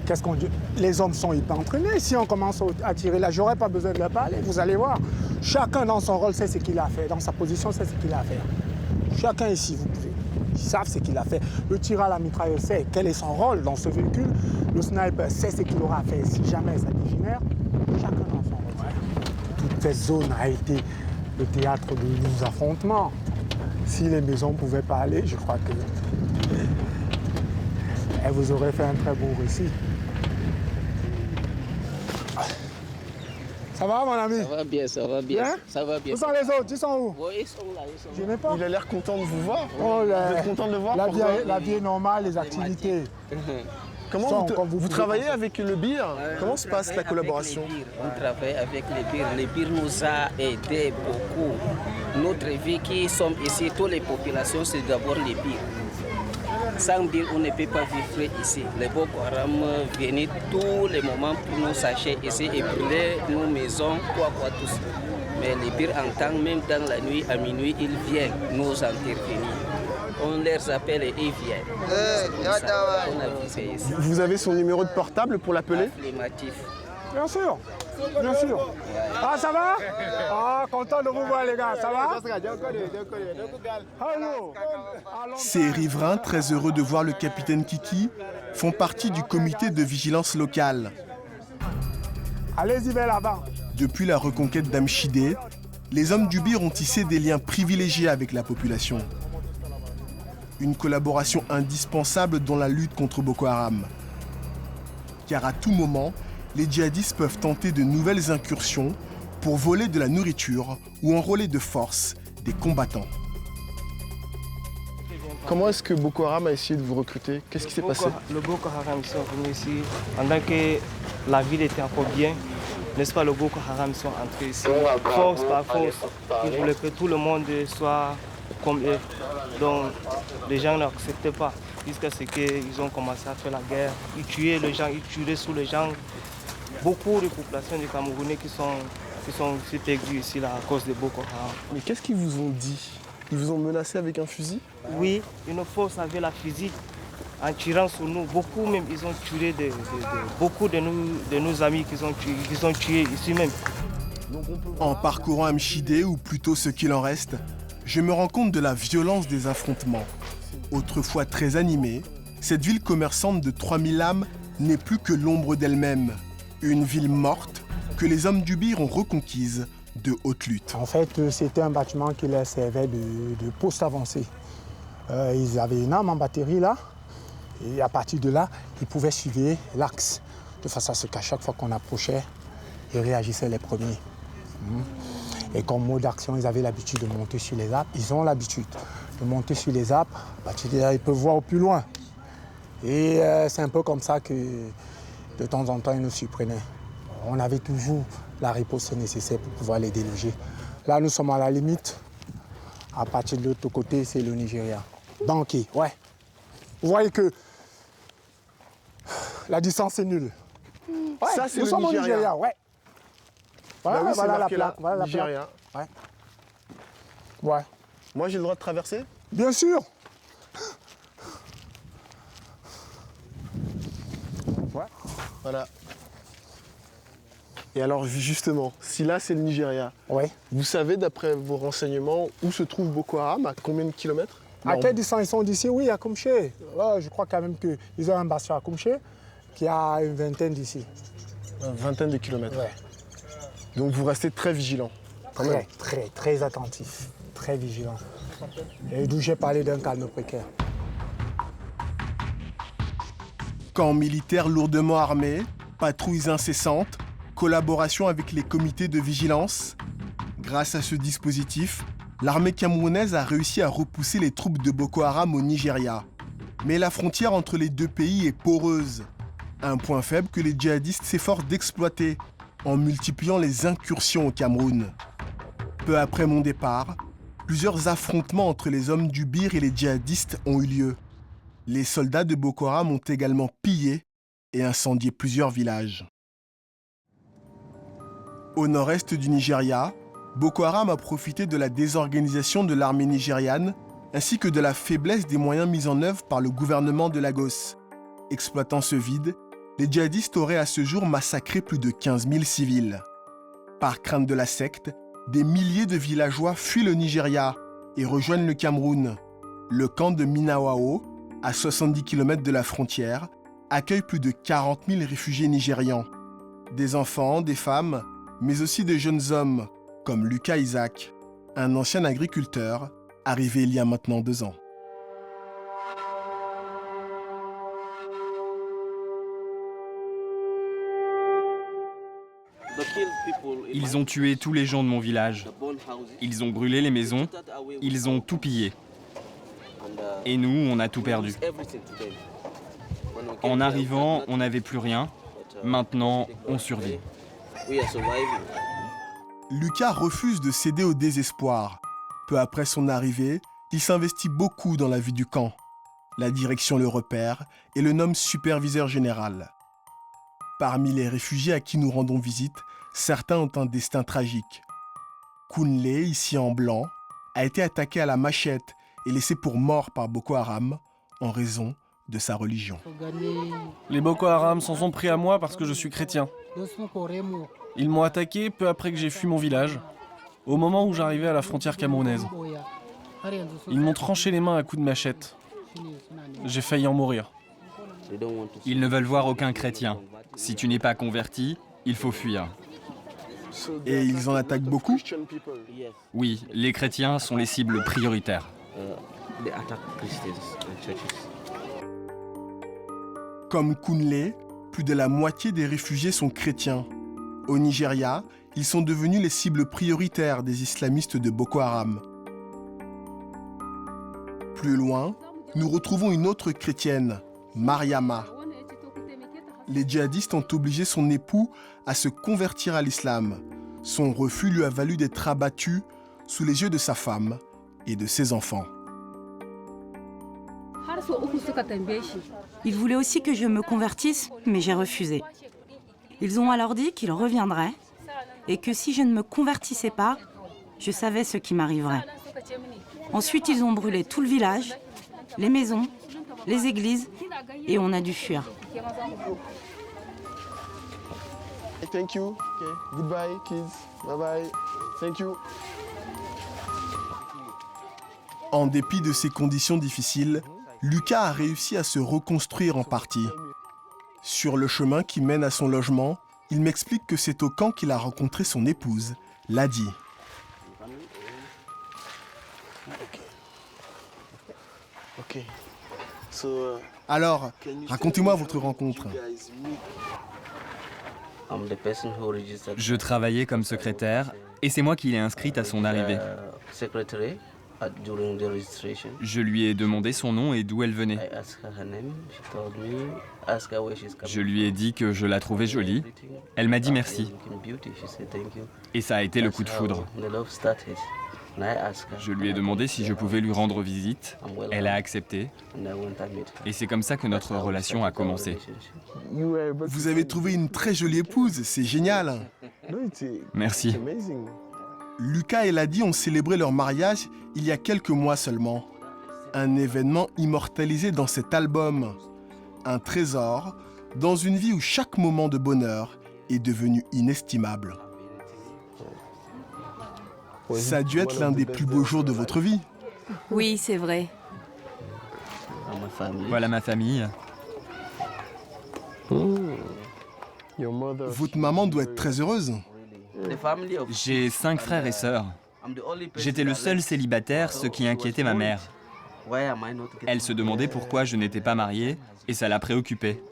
Qu'est-ce qu'on dit? Les hommes sont hyper entraînés. Si on commence à tirer là, j'aurais pas besoin de leur parler. Vous allez voir. Chacun dans son rôle sait ce qu'il a à faire. Dans sa position, sait ce qu'il a à faire. Chacun ici, vous pouvez. savent ce qu'il a fait. Le tireur à la mitrailleuse sait quel est son rôle dans ce véhicule. Le sniper sait ce qu'il aura fait si jamais ça dégénère. Chacun dans son rôle. Toute cette zone a été le théâtre de nos affrontements. Si les maisons pouvaient parler, je crois que elles vous auraient fait un très beau récit. Ça va, mon ami? Ça va bien, ça va bien. Bien? Ça va bien. Où sont les autres? Ils sont où? Oui, ils sont là, ils sont là. Je n'ai pas. Il a l'air content de vous voir. Oh, Vous êtes content de le voir? la vie est normale, les activités. Comment vous travaillez avec le BIR? Comment se passe la collaboration? On travaille avec les BIR. Les BIR nous a aidés beaucoup. Notre vie qui sommes ici, toutes les populations, c'est d'abord les BIR. Sans BIR, on ne peut pas vivre ici. Les Boko Haram viennent tous les moments pour nous sacher ici et brûler nos maisons, quoi, tous. Mais les BIR entendent, même dans la nuit, à minuit, ils viennent nous intervenir. On les appelle et ils viennent. C'est comme ça qu'on a visé ici. Vous avez son numéro de portable pour l'appeler? Affirmatif. Bien sûr, bien sûr. Ah, ça va? Ah, content de vous voir, les gars, ça va? Ces riverains, très heureux de voir le capitaine Kiki, font partie du comité de vigilance locale. Allez-y vers là-bas. Depuis la reconquête d'Amchidé, les hommes du BIR ont tissé des liens privilégiés avec la population. Une collaboration indispensable dans la lutte contre Boko Haram. Car à tout moment, les djihadistes peuvent tenter de nouvelles incursions pour voler de la nourriture ou enrôler de force des combattants. Comment est-ce que Boko Haram a essayé de vous recruter? Qu'est-ce qui s'est passé? Le Boko Haram sont venus ici pendant que la ville était encore bien. N'est-ce pas, le Boko Haram sont entrés ici, force par force. Ils voulaient que tout le monde soit comme eux. Donc les gens n'acceptaient pas jusqu'à ce qu'ils ont commencé à faire la guerre. Ils tuaient les gens, ils tuaient sous les gens. Beaucoup de populations du Camerounais qui sont aussi perdues ici là, à cause de Boko Haram. Mais qu'est-ce qu'ils vous ont dit? Ils vous ont menacé avec un fusil? Oui, une force avait la fusil en tirant sur nous. Beaucoup même, ils ont tué beaucoup de nos amis qu'ils ont tués ici même. En parcourant Amchidé, ou plutôt ce qu'il en reste, je me rends compte de la violence des affrontements. Autrefois très animée, cette ville commerçante de 3000 âmes n'est plus que l'ombre d'elle-même. Une ville morte que les hommes du BIR ont reconquise de haute lutte. En fait, c'était un bâtiment qui leur servait de poste avancé. Ils avaient une arme en batterie là, et à partir de là, ils pouvaient suivre l'axe, de façon à ce qu'à chaque fois qu'on approchait, ils réagissaient les premiers. Et comme mode d'action, ils avaient l'habitude de monter sur les arbres. Ils ont l'habitude de monter sur les arbres, à partir de là, ils peuvent voir au plus loin. Et c'est un peu comme ça que de temps en temps, ils nous surprenaient. On avait toujours la riposte nécessaire pour pouvoir les déloger. Là, nous sommes à la limite. À partir de l'autre côté, c'est le Nigeria. Donc, ouais. Vous voyez que la distance est nulle. Ouais, ça, c'est nous le sommes Nigeria. au Nigeria, ouais. Voilà, Bah oui, voilà la marqué plaque. Voilà la Nigeria. plaque. Ouais. Ouais. Moi, j'ai le droit de traverser? Bien sûr. Ouais. Voilà. Et alors justement, si là c'est le Nigeria, vous savez d'après vos renseignements où se trouve Boko Haram, à combien de kilomètres? À quelle distance ils sont d'ici? Oui, à Koumché. Je crois quand même qu'ils ont un bastion à Koumché qui a une vingtaine d'ici. Une vingtaine de kilomètres. Ouais. Donc vous restez très vigilant. Très attentif, très vigilant. Et d'où j'ai parlé d'un calme précaire. Camps militaires lourdement armés, patrouilles incessantes, collaboration avec les comités de vigilance. Grâce à ce dispositif, l'armée camerounaise a réussi à repousser les troupes de Boko Haram au Nigeria. Mais la frontière entre les deux pays est poreuse. Un point faible que les djihadistes s'efforcent d'exploiter en multipliant les incursions au Cameroun. Peu après mon départ, plusieurs affrontements entre les hommes du BIR et les djihadistes ont eu lieu. Les soldats de Boko Haram ont également pillé et incendié plusieurs villages. Au nord-est du Nigeria, Boko Haram a profité de la désorganisation de l'armée nigériane ainsi que de la faiblesse des moyens mis en œuvre par le gouvernement de Lagos. Exploitant ce vide, les djihadistes auraient à ce jour massacré plus de 15 000 civils. Par crainte de la secte, des milliers de villageois fuient le Nigeria et rejoignent le Cameroun. Le camp de Minawao, à 70 km de la frontière, accueille plus de 40 000 réfugiés nigérians. Des enfants, des femmes, mais aussi des jeunes hommes, comme Lucas Isaac, un ancien agriculteur, arrivé il y a maintenant 2 ans. Ils ont tué tous les gens de mon village. Ils ont brûlé les maisons. Ils ont tout pillé. Et nous, on a tout perdu. En arrivant, on n'avait plus rien. Maintenant, on survit. Lucas refuse de céder au désespoir. Peu après son arrivée, il s'investit beaucoup dans la vie du camp. La direction le repère et le nomme superviseur général. Parmi les réfugiés à qui nous rendons visite, certains ont un destin tragique. Kunle, ici en blanc, a été attaqué à la machette et laissé pour mort par Boko Haram en raison de sa religion. Les Boko Haram s'en sont pris à moi parce que je suis chrétien. Ils m'ont attaqué peu après que j'ai fui mon village, au moment où j'arrivais à la frontière camerounaise. Ils m'ont tranché les mains à coups de machette. J'ai failli en mourir. Ils ne veulent voir aucun chrétien. Si tu n'es pas converti, il faut fuir. Et ils en attaquent beaucoup? Oui, les chrétiens sont les cibles prioritaires. Comme Kunle, plus de la moitié des réfugiés sont chrétiens. Au Nigeria, ils sont devenus les cibles prioritaires des islamistes de Boko Haram. Plus loin, nous retrouvons une autre chrétienne, Mariama. Les djihadistes ont obligé son époux à se convertir à l'islam. Son refus lui a valu d'être abattu sous les yeux de sa femme et de ses enfants. Ils voulaient aussi que je me convertisse, mais j'ai refusé. Ils ont alors dit qu'ils reviendraient et que si je ne me convertissais pas, je savais ce qui m'arriverait. Ensuite, ils ont brûlé tout le village, les maisons, les églises, et on a dû fuir. Thank you. Okay. Goodbye, kids. Bye bye. Thank you. En dépit de ces conditions difficiles, Lucas a réussi à se reconstruire en partie. Sur le chemin qui mène à son logement, il m'explique que c'est au camp qu'il a rencontré son épouse, Ladi. Okay. Alors, racontez-moi votre rencontre. Je travaillais comme secrétaire et c'est moi qui l'ai inscrite à son arrivée. Je lui ai demandé son nom et d'où elle venait. Je lui ai dit que je la trouvais jolie. Elle m'a dit merci. Et ça a été le coup de foudre. Je lui ai demandé si je pouvais lui rendre visite. Elle a accepté. Et c'est comme ça que notre relation a commencé. Vous avez trouvé une très jolie épouse, c'est génial. Merci. Lucas et Ladi ont célébré leur mariage il y a quelques mois seulement. Un événement immortalisé dans cet album. Un trésor dans une vie où chaque moment de bonheur est devenu inestimable. Ça a dû être l'un des plus beaux jours de votre vie. Oui, c'est vrai. Voilà ma famille. Votre maman doit être très heureuse. J'ai 5 frères et sœurs. J'étais le seul célibataire, ce qui inquiétait ma mère. Elle se demandait pourquoi je n'étais pas marié et ça la préoccupait.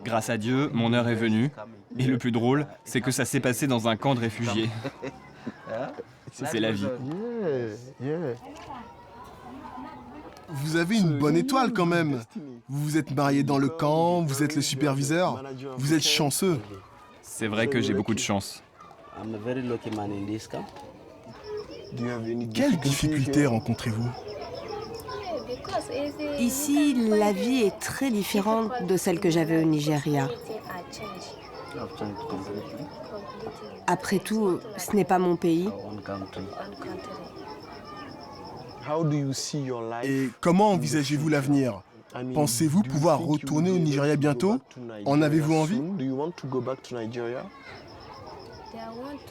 Grâce à Dieu, mon heure est venue. Et le plus drôle, c'est que ça s'est passé dans un camp de réfugiés. C'est la vie. Vous avez une bonne étoile quand même. Vous vous êtes marié dans le camp, vous êtes le superviseur. Vous êtes chanceux. C'est vrai que j'ai beaucoup de chance. Quelles difficultés rencontrez-vous? Ici, la vie est très différente de celle que j'avais au Nigeria. Après tout, ce n'est pas mon pays. Et comment envisagez-vous l'avenir? Pensez-vous pouvoir retourner au Nigeria bientôt? En avez-vous envie?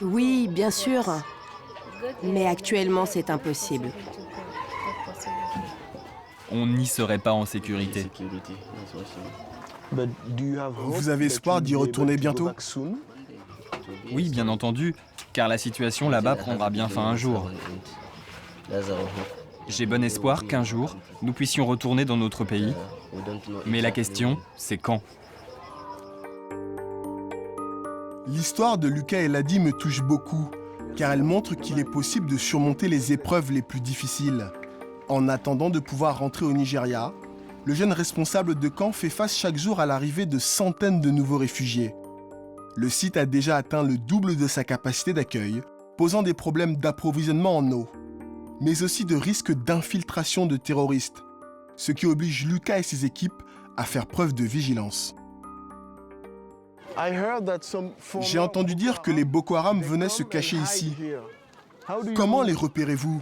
Oui, bien sûr. Mais actuellement, c'est impossible. on n'y serait pas en sécurité. Vous avez espoir d'y retourner bientôt? Oui, bien entendu, car la situation là-bas prendra bien fin un jour. J'ai bon espoir qu'un jour, nous puissions retourner dans notre pays. Mais la question, c'est quand? L'histoire de Lucas Elhadi me touche beaucoup, car elle montre qu'il est possible de surmonter les épreuves les plus difficiles. En attendant de pouvoir rentrer au Nigeria, le jeune responsable de camp fait face chaque jour à l'arrivée de centaines de nouveaux réfugiés. Le site a déjà atteint le double de sa capacité d'accueil, posant des problèmes d'approvisionnement en eau, mais aussi de risques d'infiltration de terroristes, ce qui oblige Lucas et ses équipes à faire preuve de vigilance. J'ai entendu dire que les Boko Haram venaient se cacher ici. Comment les repérez-vous?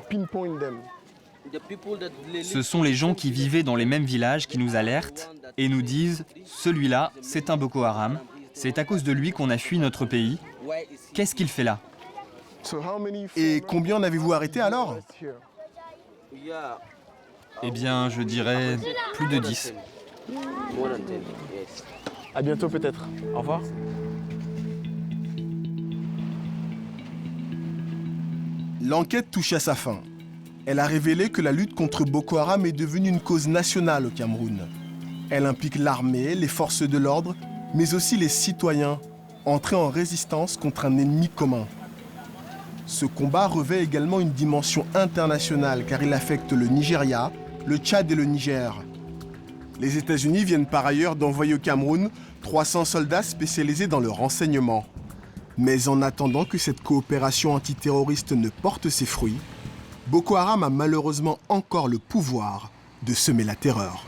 Ce sont les gens qui vivaient dans les mêmes villages qui nous alertent et nous disent « Celui-là, c'est un Boko Haram. C'est à cause de lui qu'on a fui notre pays. Qu'est-ce qu'il fait là ?» Et combien en avez-vous arrêté alors? Eh bien, je dirais plus de 10. À bientôt peut-être. Au revoir. L'enquête touche à sa fin. Elle a révélé que la lutte contre Boko Haram est devenue une cause nationale au Cameroun. Elle implique l'armée, les forces de l'ordre, mais aussi les citoyens, entrés en résistance contre un ennemi commun. Ce combat revêt également une dimension internationale car il affecte le Nigeria, le Tchad et le Niger. Les États-Unis viennent par ailleurs d'envoyer au Cameroun 300 soldats spécialisés dans le renseignement. Mais en attendant que cette coopération antiterroriste ne porte ses fruits, Boko Haram a malheureusement encore le pouvoir de semer la terreur.